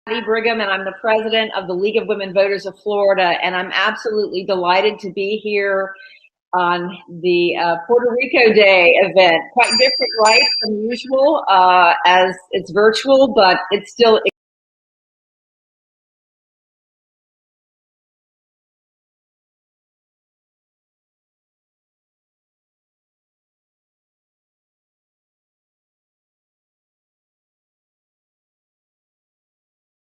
Patricia Brigham, and I'm the president of the League of Women Voters of Florida, and I'm absolutely delighted to be here on the Puerto Rico Day event. Quite different, right, from usual, as it's virtual, but it's still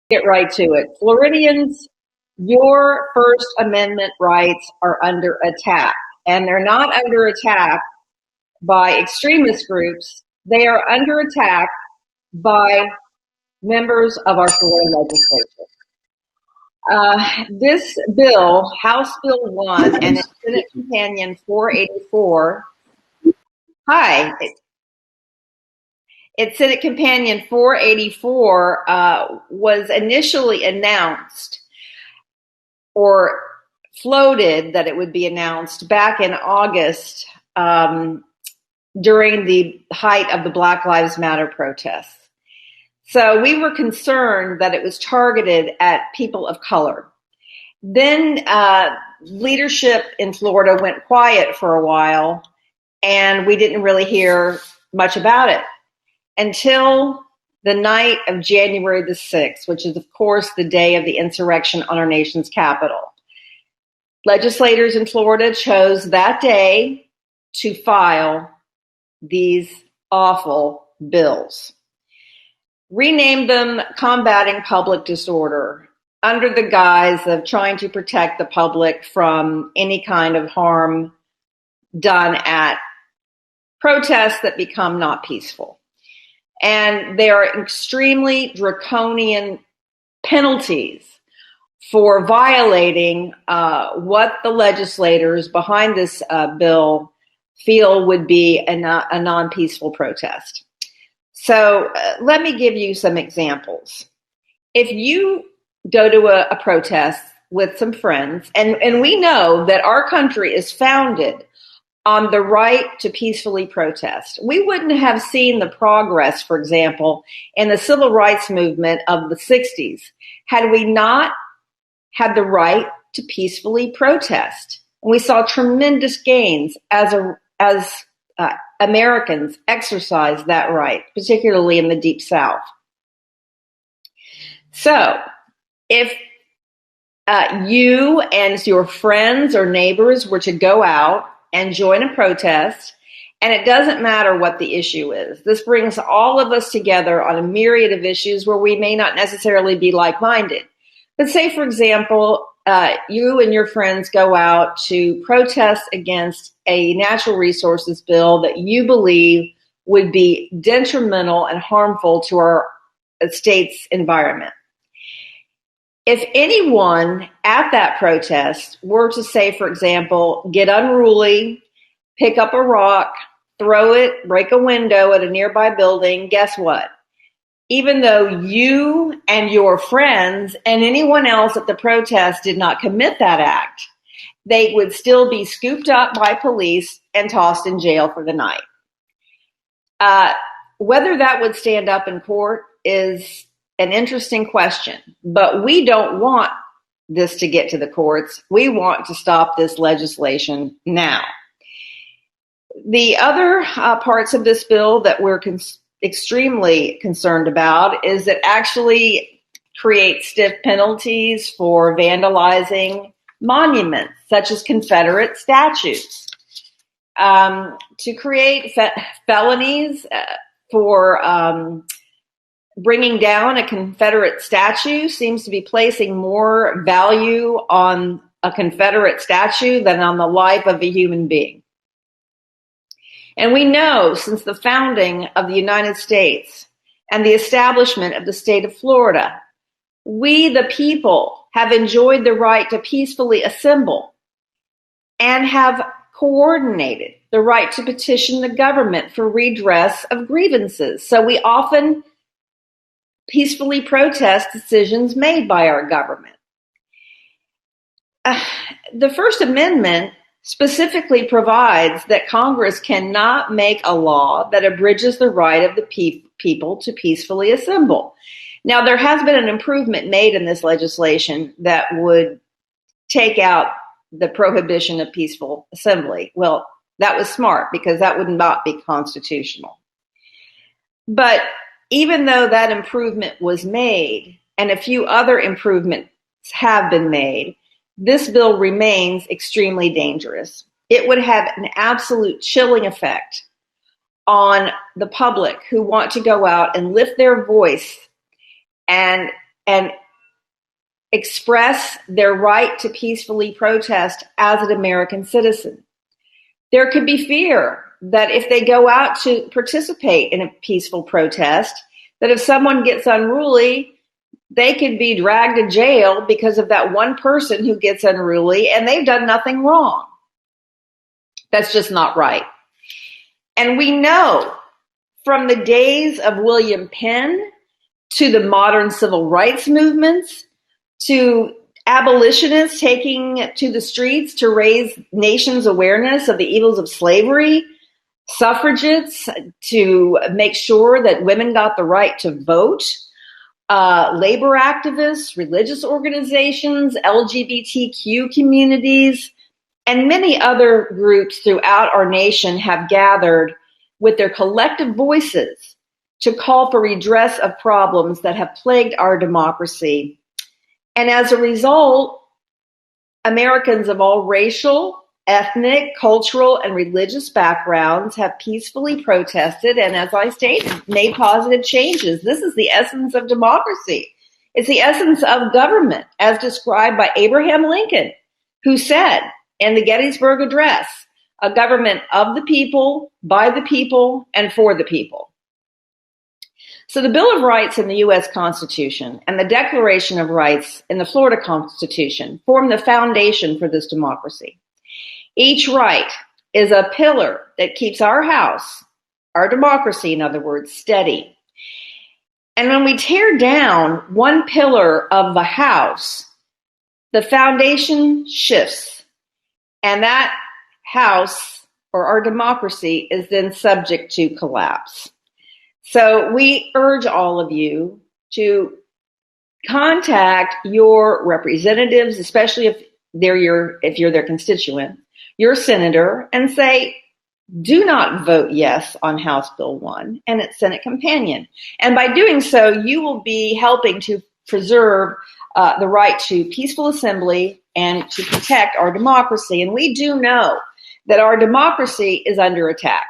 get right to it. Floridians, your First Amendment rights are under attack, and they're not under attack by extremist groups. They are under attack by members of our Florida legislature. This bill, House Bill 1 and its Senate Companion 484, hi, its Senate Companion 484 was initially announced or floated that it would be announced back in August during the height of the Black Lives Matter protests. So we were concerned that it was targeted at people of color. Then leadership in Florida went quiet for a while, and we didn't really hear much about it until the night of January the 6th, which is, of course, the day of the insurrection on our nation's capital. Legislators in Florida chose that day to file these awful bills. Renamed them Combating Public Disorder under the guise of trying to protect the public from any kind of harm done at protests that become not peaceful. And there are extremely draconian penalties for violating what the legislators behind this bill feel would be a non-peaceful protest. So let me give you some examples. If you go to a protest with some friends, and we know that our country is founded on the right to peacefully protest. We wouldn't have seen the progress, for example, in the civil rights movement of the 60s had we not had the right to peacefully protest. And we saw tremendous gains as Americans exercise that right, particularly in the Deep South. So if you and your friends or neighbors were to go out and join a protest, and it doesn't matter what the issue is, this brings all of us together on a myriad of issues where we may not necessarily be like-minded. But say, for example, you and your friends go out to protest against a natural resources bill that you believe would be detrimental and harmful to our state's environment. If anyone at that protest were to say, for example, get unruly, pick up a rock, throw it, break a window at a nearby building, guess what? Even though you and your friends and anyone else at the protest did not commit that act, they would still be scooped up by police and tossed in jail for the night. Whether that would stand up in court is an interesting question, but we don't want this to get to the courts. We want to stop this legislation now. The other parts of this bill that we're extremely concerned about is it actually creates stiff penalties for vandalizing monuments, such as Confederate statues. To create felonies for bringing down a Confederate statue seems to be placing more value on a Confederate statue than on the life of a human being. And we know since the founding of the United States and the establishment of the state of Florida, we, the people, have enjoyed the right to peacefully assemble and have coordinated the right to petition the government for redress of grievances. So we often peacefully protest decisions made by our government. The First Amendment specifically provides that Congress cannot make a law that abridges the right of the people to peacefully assemble. Now, there has been an improvement made in this legislation that would take out the prohibition of peaceful assembly. Well, that was smart because that would not be constitutional. But even though that improvement was made, and a few other improvements have been made, this bill remains extremely dangerous. It would have an absolute chilling effect on the public who want to go out and lift their voice and express their right to peacefully protest as an American citizen. There could be fear that if they go out to participate in a peaceful protest, that if someone gets unruly, they could be dragged to jail because of that one person who gets unruly and they've done nothing wrong. That's just not right. And we know from the days of William Penn to the modern civil rights movements to abolitionists taking to the streets to raise nations' awareness of the evils of slavery, suffragettes to make sure that women got the right to vote, labor activists, religious organizations, LGBTQ communities, and many other groups throughout our nation have gathered with their collective voices to call for redress of problems that have plagued our democracy. And as a result, Americans of all racial, ethnic, cultural, and religious backgrounds have peacefully protested and, as I stated, made positive changes. This is the essence of democracy. It's the essence of government, as described by Abraham Lincoln, who said in the Gettysburg Address, a government of the people, by the people, and for the people. So the Bill of Rights in the U.S. Constitution and the Declaration of Rights in the Florida Constitution form the foundation for this democracy. Each right is a pillar that keeps our house, our democracy, in other words, steady. And when we tear down one pillar of the house, the foundation shifts, and that house or our democracy is then subject to collapse. So we urge all of you to contact your representatives, especially if you're their constituent, your senator, and say, do not vote yes on House Bill 1 and its Senate companion. And by doing so, you will be helping to preserve the right to peaceful assembly and to protect our democracy. And we do know that our democracy is under attack.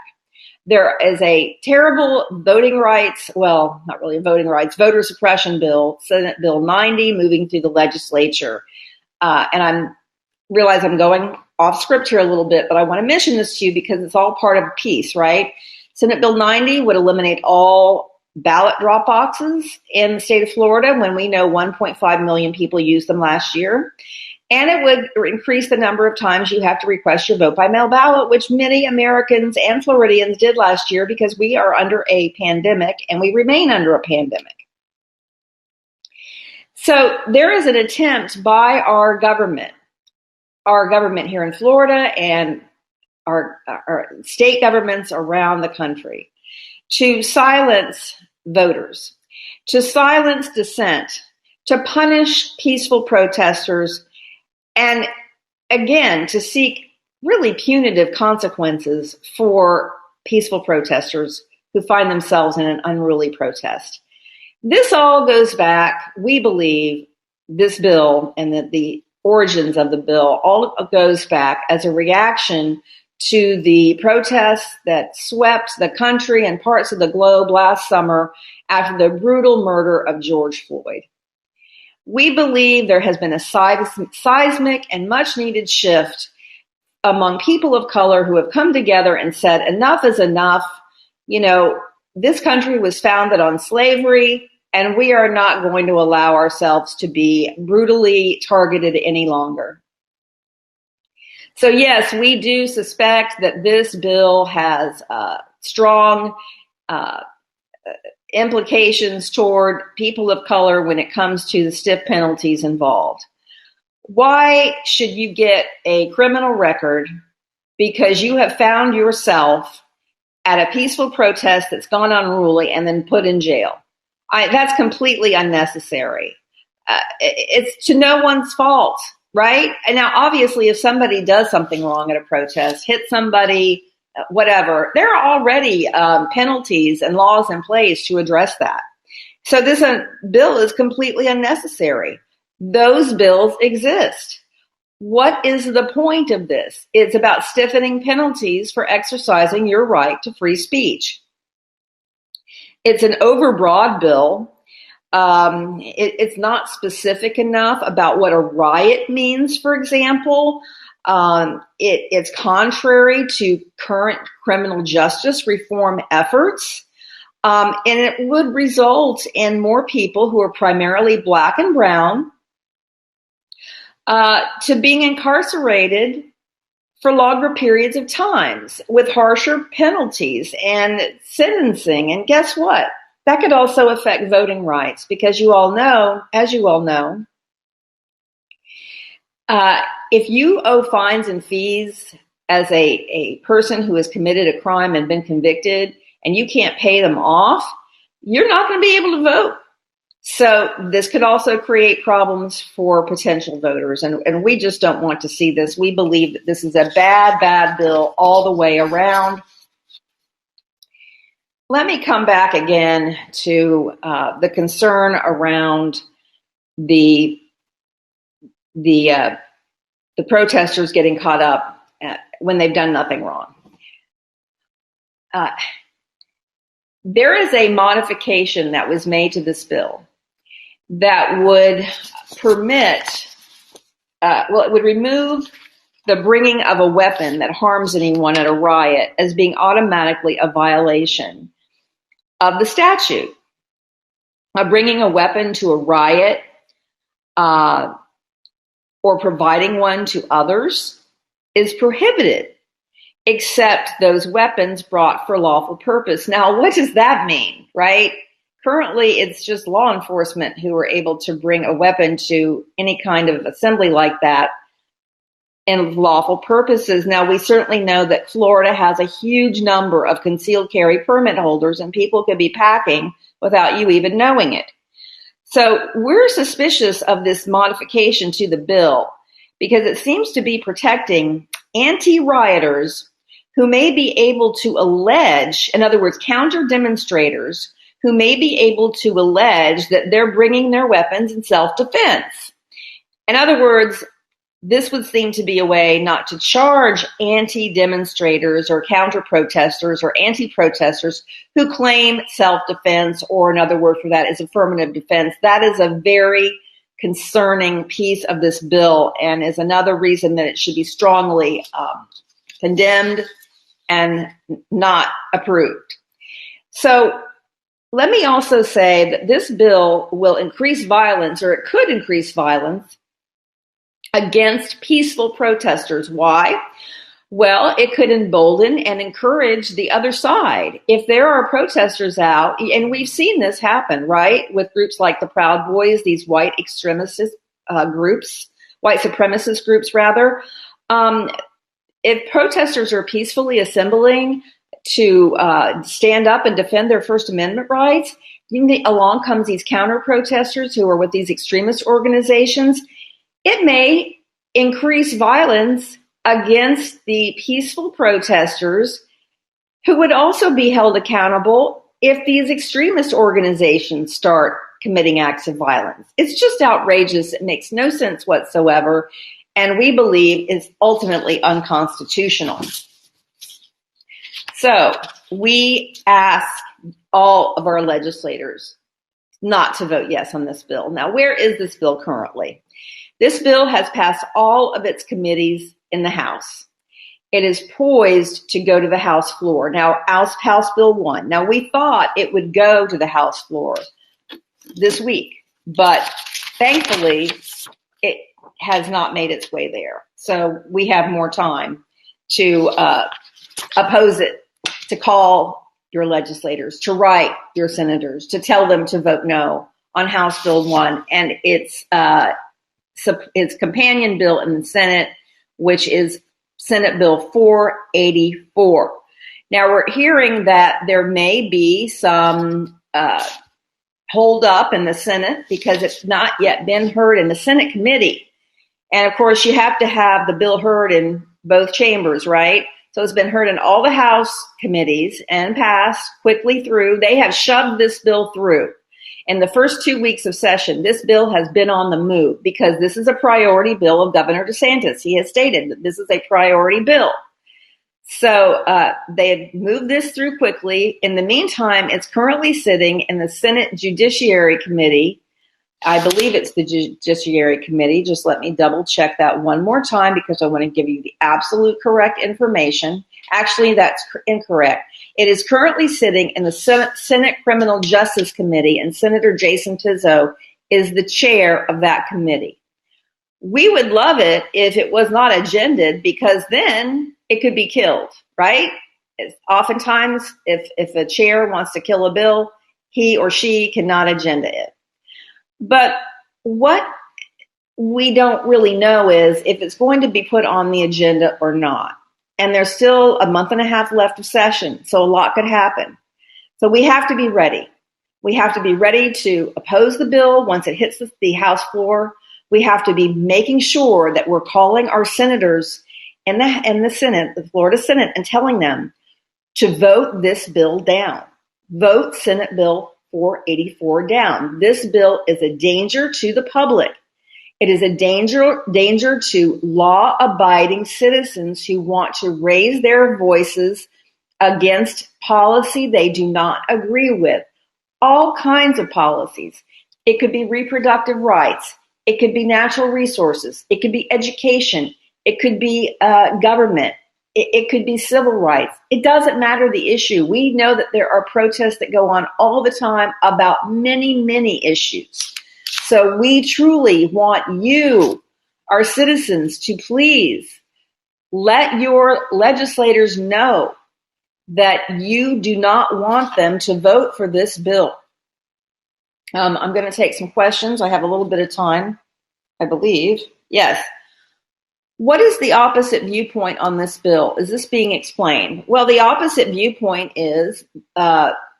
There is a terrible voting rights, well, not really voting rights, voter suppression bill, Senate Bill 90, moving through the legislature. And I realize I'm going off script here a little bit, but I want to mention this to you because it's all part of peace, right? Senate Bill 90 would eliminate all ballot drop boxes in the state of Florida when we know 1.5 million people used them last year. And it would increase the number of times you have to request your vote by mail ballot, which many Americans and Floridians did last year because we are under a pandemic and we remain under a pandemic. So there is an attempt by our government here in Florida and our state governments around the country to silence voters, to silence dissent, to punish peaceful protesters, and again, to seek really punitive consequences for peaceful protesters who find themselves in an unruly protest. This all goes back, we believe, this bill and the origins of the bill all goes back as a reaction to the protests that swept the country and parts of the globe last summer after the brutal murder of George Floyd. We believe there has been a seismic and much needed shift among people of color who have come together and said, enough is enough. You know, this country was founded on slavery, and we are not going to allow ourselves to be brutally targeted any longer. So yes, we do suspect that this bill has strong implications toward people of color when it comes to the stiff penalties involved. Why should you get a criminal record because you have found yourself at a peaceful protest that's gone unruly and then put in jail? That's completely unnecessary. It's to no one's fault, right? And now, obviously, if somebody does something wrong at a protest, hit somebody, whatever, there are already penalties and laws in place to address that. So this bill is completely unnecessary. Those bills exist. What is the point of this? It's about stiffening penalties for exercising your right to free speech. It's an overbroad bill. It's not specific enough about what a riot means, for example. It's contrary to current criminal justice reform efforts. And it would result in more people who are primarily Black and brown to being incarcerated for longer periods of times with harsher penalties and sentencing. And guess what? That could also affect voting rights because as you all know, if you owe fines and fees as a person who has committed a crime and been convicted and you can't pay them off, you're not going to be able to vote. So this could also create problems for potential voters, and we just don't want to see this. We believe that this is a bad bill all the way around. Let me come back again to the concern around the protesters getting caught up when they've done nothing wrong. There is a modification that was made to this bill that would permit, it would remove the bringing of a weapon that harms anyone at a riot as being automatically a violation of the statute. Bringing a weapon to a riot or providing one to others is prohibited, except those weapons brought for lawful purpose. Now, what does that mean, right? Currently, it's just law enforcement who are able to bring a weapon to any kind of assembly like that in lawful purposes. Now, we certainly know that Florida has a huge number of concealed carry permit holders, and people could be packing without you even knowing it. So we're suspicious of this modification to the bill because it seems to be protecting anti-rioters who may be able to allege, in other words, counter demonstrators who may be able to allege that they're bringing their weapons in self-defense. In other words, this would seem to be a way not to charge anti-demonstrators or counter-protesters or anti-protesters who claim self-defense, or another word for that is affirmative defense. That is a very concerning piece of this bill and is another reason that it should be strongly condemned and not approved. So let me also say that this bill will increase violence, or it could increase violence, against peaceful protesters. Why? Well, it could embolden and encourage the other side. If there are protesters out, and we've seen this happen, right, with groups like the Proud Boys, these white supremacist groups, rather. If protesters are peacefully assembling to stand up and defend their First Amendment rights, along comes these counter-protesters who are with these extremist organizations. It may increase violence against the peaceful protesters who would also be held accountable if these extremist organizations start committing acts of violence. It's just outrageous. It makes no sense whatsoever, and we believe is ultimately unconstitutional. So we ask all of our legislators not to vote yes on this bill. Now, where is this bill currently? This bill has passed all of its committees in the House. It is poised to go to the House floor. Now, House Bill 1. Now, we thought it would go to the House floor this week, but thankfully, it has not made its way there. So we have more time to oppose it, to call your legislators, to write your senators, to tell them to vote no on House Bill 1 and its companion bill in the Senate, which is Senate Bill 484. Now, we're hearing that there may be some hold up in the Senate because it's not yet been heard in the Senate committee. And of course, you have to have the bill heard in both chambers, right? So it's been heard in all the House committees and passed quickly through. They have shoved this bill through. In the first 2 weeks of session, this bill has been on the move because this is a priority bill of Governor DeSantis. He has stated that this is a priority bill. So they have moved this through quickly. In the meantime, it's currently sitting in the Senate Judiciary Committee. I believe it's the Judiciary Committee. Just let me double check that one more time because I want to give you the absolute correct information. Actually, that's incorrect. It is currently sitting in the Senate Criminal Justice Committee, and Senator Jason Pizzo is the chair of that committee. We would love it if it was not agended because then it could be killed, right? Oftentimes, if a chair wants to kill a bill, he or she cannot agenda it. But what we don't really know is if it's going to be put on the agenda or not. And there's still a month and a half left of session, so a lot could happen. So we have to be ready. We have to be ready to oppose the bill once it hits the House floor. We have to be making sure that we're calling our senators in the Senate, the Florida Senate, and telling them to vote this bill down. Vote Senate Bill 484 down. This bill is a danger to the public. It is a danger to law-abiding citizens who want to raise their voices against policy they do not agree with. All kinds of policies. It could be reproductive rights. It could be natural resources. It could be education. It could be government. It could be civil rights. It doesn't matter the issue. We know that there are protests that go on all the time about many, many issues. So we truly want you, our citizens, to please let your legislators know that you do not want them to vote for this bill. I'm going to take some questions. I have a little bit of time, I believe. Yes. What is the opposite viewpoint on this bill? Is this being explained? Well, the opposite viewpoint is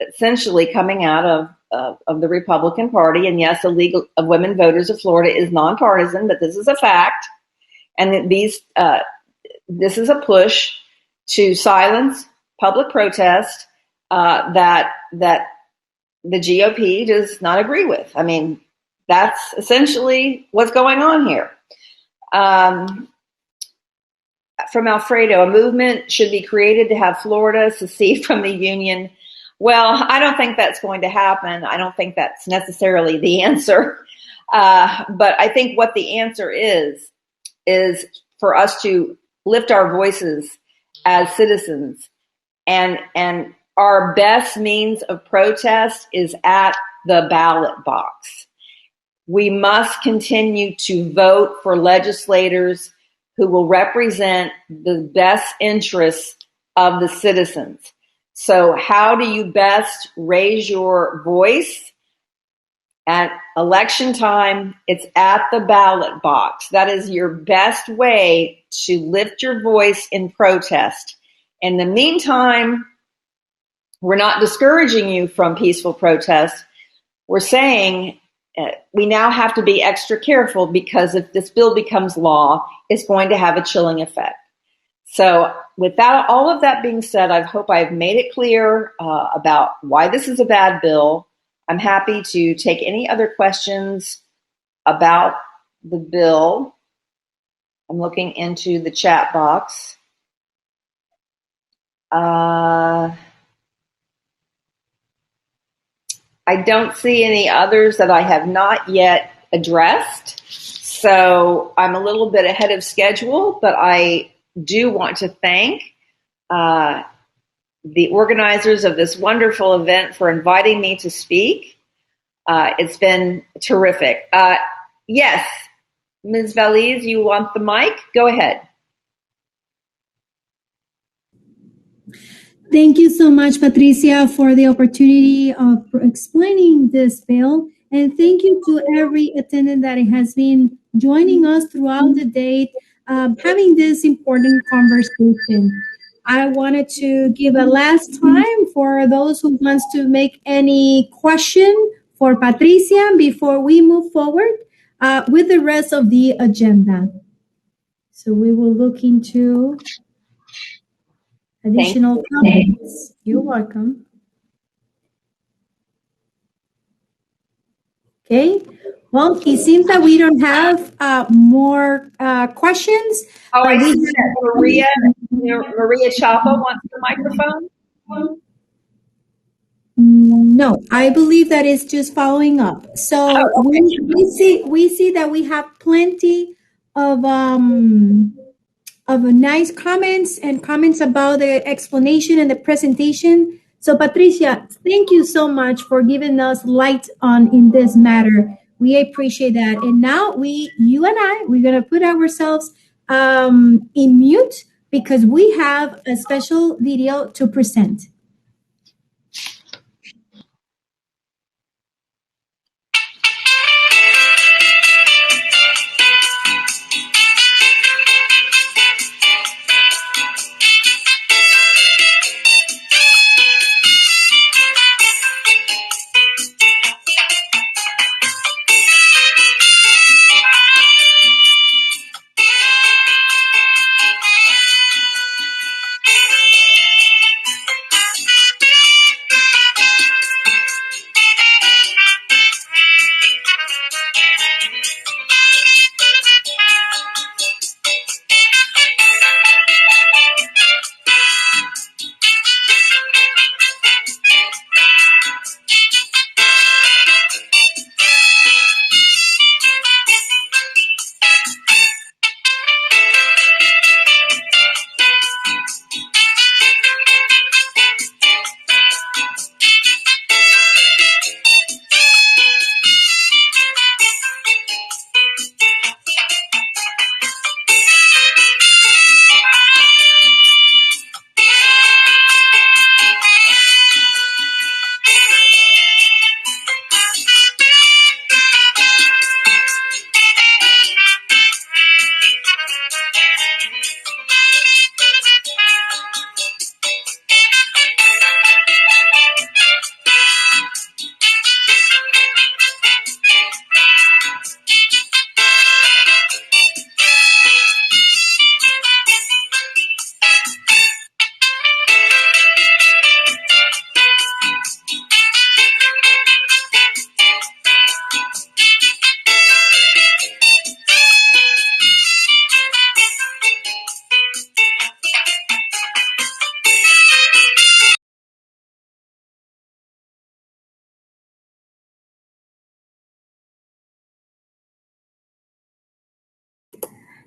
essentially coming out of the Republican Party. And yes, the League of Women Voters of Florida is nonpartisan, but this is a fact. And this is a push to silence public protest that the GOP does not agree with. I mean, that's essentially what's going on here. From Alfredo, a movement should be created to have Florida secede from the Union. Well, I don't think that's going to happen. I don't think that's necessarily the answer. But I think what the answer is for us to lift our voices as citizens. And our best means of protest is at the ballot box. We must continue to vote for legislators who will represent the best interests of the citizens. So how do you best raise your voice? At election time, it's at the ballot box. That is your best way to lift your voice in protest. In the meantime, we're not discouraging you from peaceful protest. We're saying we now have to be extra careful because if this bill becomes law, it's going to have a chilling effect. So without all of that being said, I hope I've made it clear about why this is a bad bill. I'm happy to take any other questions about the bill. I'm looking into the chat box. I don't see any others that I have not yet addressed. So I'm a little bit ahead of schedule, but I do want to thank the organizers of this wonderful event for inviting me to speak. It's been terrific. Yes, Ms. Valiz, you want the mic? Go ahead. Thank you so much, Patricia, for the opportunity of explaining this bill. And thank you to every attendant that has been joining us throughout the day, having this important conversation. I wanted to give a last time for those who wants to make any question for Patricia before we move forward with the rest of the agenda. So we will look into additional comments. You're welcome. Okay. Well, it seems that we don't have more questions. Oh, I see that Maria Chapa wants the microphone. No, I believe that it's just following up. So we see that we have plenty of nice comments and comments about the explanation and the presentation. So Patricia, thank you so much for giving us light on in this matter. We appreciate that. And now you and I, we're gonna put ourselves in mute because we have a special video to present.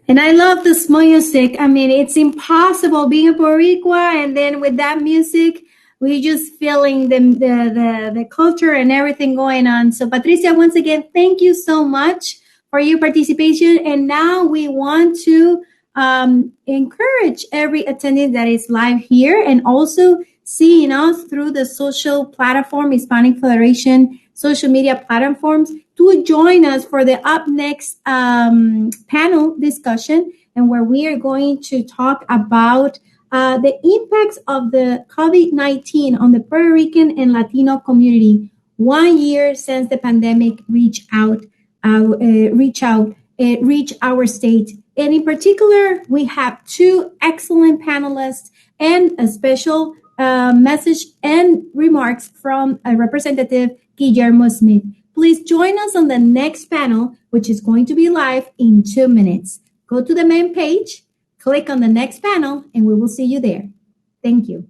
And I love this music. I mean, it's impossible being a Puerto Rico, and then with that music, we're just feeling the culture and everything going on. So, Patricia, once again, thank you so much for your participation. And now we want to encourage every attendee that is live here and also seeing us through the social platform, Hispanic Federation social media platforms, to join us for the up next panel discussion, and where we are going to talk about the impacts of the COVID-19 on the Puerto Rican and Latino community 1 year since the pandemic reached our state. And in particular, we have two excellent panelists and a special message and remarks from a representative, Guillermo Smith. Please join us on the next panel, which is going to be live in 2 minutes. Go to the main page, click on the next panel, and we will see you there. Thank you.